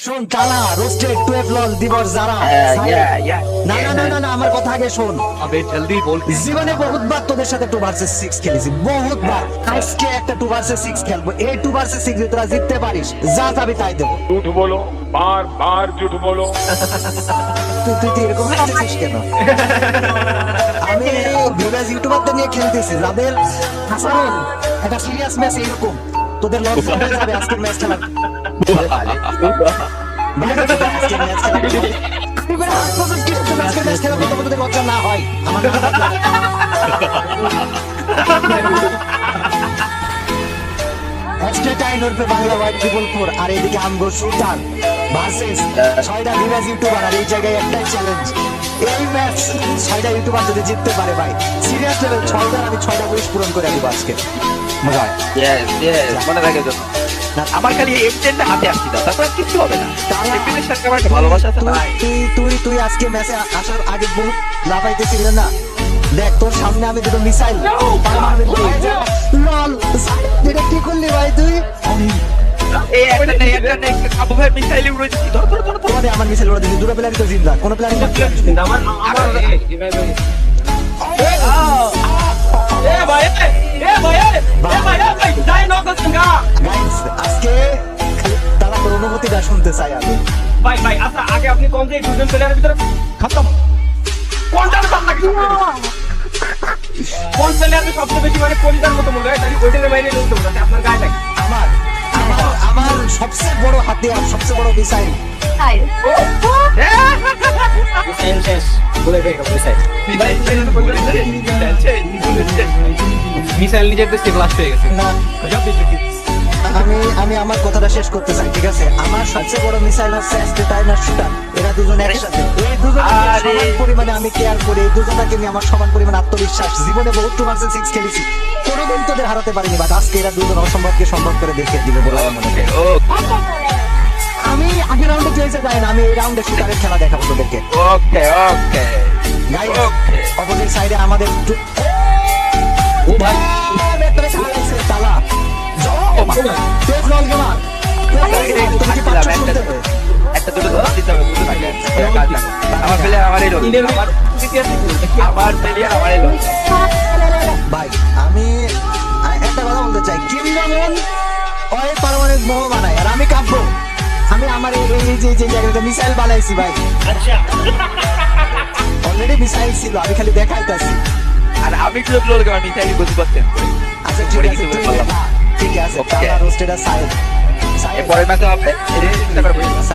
শোন টানা রোস্টেড 12 লল দিবস যারা না না না না না আমার কথা আগে শোন। अबे जल्दी बोल। জীবনে বহুতবার তোদের সাথে 2 ভার্সেস 6 খেলেছি, বহুতবার। আজকে একটা 2 ভার্সেস 6 খেলবো। এই 2 ভার্সেস 6 যদি তোরা জিততে পারিস, যা যাবি তাই দেবো। झूठ बोलो, बार बार झूठ बोलो। তুই এরকম হাসছিস কেন? আমি ভিউয়ার্স ইউটিউবারদের নিয়ে খেলতেছি, যাদের হাসান একটা সিরিয়াস ম্যাচ এরকম তোদের লস হয়ে যাবে আজকের ম্যাচ খেলা। আজকের ম্যাচ খেলা আমি বলে আজ পর্যন্ত কি আজকের ম্যাচ খেলা করতে তোদের লজ্জা না হয় আমার এক্সট্রা টাইম ওরপে বাংলা ওয়াইড 444 আর এদিকে আমগো সুলতান ভার্সেস 6টা ভিউয়ার্স ইউটিউবার। আর এই জায়গায় একটাই চ্যালেঞ্জ, এই ম্যাচ 6টা ইউটিউবার যদি জিততে পারে ভাই সিরিয়াস লেভেল 6টা আমি 6টা উইশ পূরণ করে দিব আজকে। মজা হয়। মনে থাকে তো আমার খালি এক্সটেন্ডে হাতে আসছি দাও, তারপর কিছু হবে না। এমপিনের সাথে আমার একটা ভালোবাসা আছে না। তুই আজকে ম্যাচে আসার আগে বহুত লাফাইতেছিলি না। দেখ তোর সামনে আমি দুটো মিসাইল পারমাণবিক লল এটা কি করলি ভাই তুই? এই একটা নেই আবু ভাই মিসাইল উড়ে দিচ্ছি। ধর ধর ধর তোমাদের আমার মিসাইল ওরা দিদি দুটো প্লেয়ারই তো জিন্দা, কোনো প্লেয়ারই না। আমার গাইস আজকে খালি তারা তোর অনুভূতিটা শুনতে চাই আমি। ভাই ভাই আচ্ছা আগে আপনি কোন যে দুজন প্লেয়ারের ভিতরে খতম কোনটার ভালো লাগে কোন প্লেয়ারকে সবচেয়ে বেশি মানে পরিদার মতো মনে হয় তাহলে ওইটার বাইরে লড়তে বলতে আপনার গায়ে লাগে আমার আমার আমার সবচেয়ে বড় হাতিয়ার, সবচেয়ে বড় মিসাইল শেষ বলে দেখ মিসাইল মিসাইল নিজের দেশে ব্লাস্ট হয়ে গেছে না। আমি আমার কথাটা শেষ করতে চাই, ঠিক আছে? আমার সবচেয়ে বড় মিসাইল হচ্ছে টাইনার শুটার। এরা দুজন একসাথে, এই দুজনকে সমান পরিমাণে আমি কেয়ার করি, এই দুজনকে নিয়ে আমার সমান পরিমাণ আত্মবিশ্বাস। জীবনে বহুত 2 ভার্সেস 6 খেলেছি, কোনোদিন তোদের হারাতে পারিনি, বাট আজকে এরা দুজন অসম্ভবকে সম্ভব করে দেখিয়ে দিবে বলে আমার মনে হয়। আমি আগের রাউন্ডে চেয়েছে যাই না, আমি এই রাউন্ডে শুটারের খেলা দেখাবো তোদেরকে। ওকে ওকে গাইস অপোজিট সাইডে আমাদের ও ভাই ভেতরে সালাইছে তালা একটা দুটো ধরা দিতে হবে, দুটো থাকে আমার প্লেয়ার আমার এলো আমার প্লেয়ার আমার এলো। ভাই আমি একটা কথা বলতে চাই, কিম যেমন ওই পারমাণবিক বোমা বানায় আর আমি কাঁপবো। আমি আমার এই যে জায়গাটা মিসাইল বানাইছি ভাই, অলরেডি মিসাইল ছিল, আমি খালি দেখাইতেছি। আর আমি কি লোক আমার মিসাইল বুঝতে পারতেন। আচ্ছা ঠিক আছে ঠিক আছে, তারা রোস্টেড আর সাইড এরপরের ম্যাচে হবে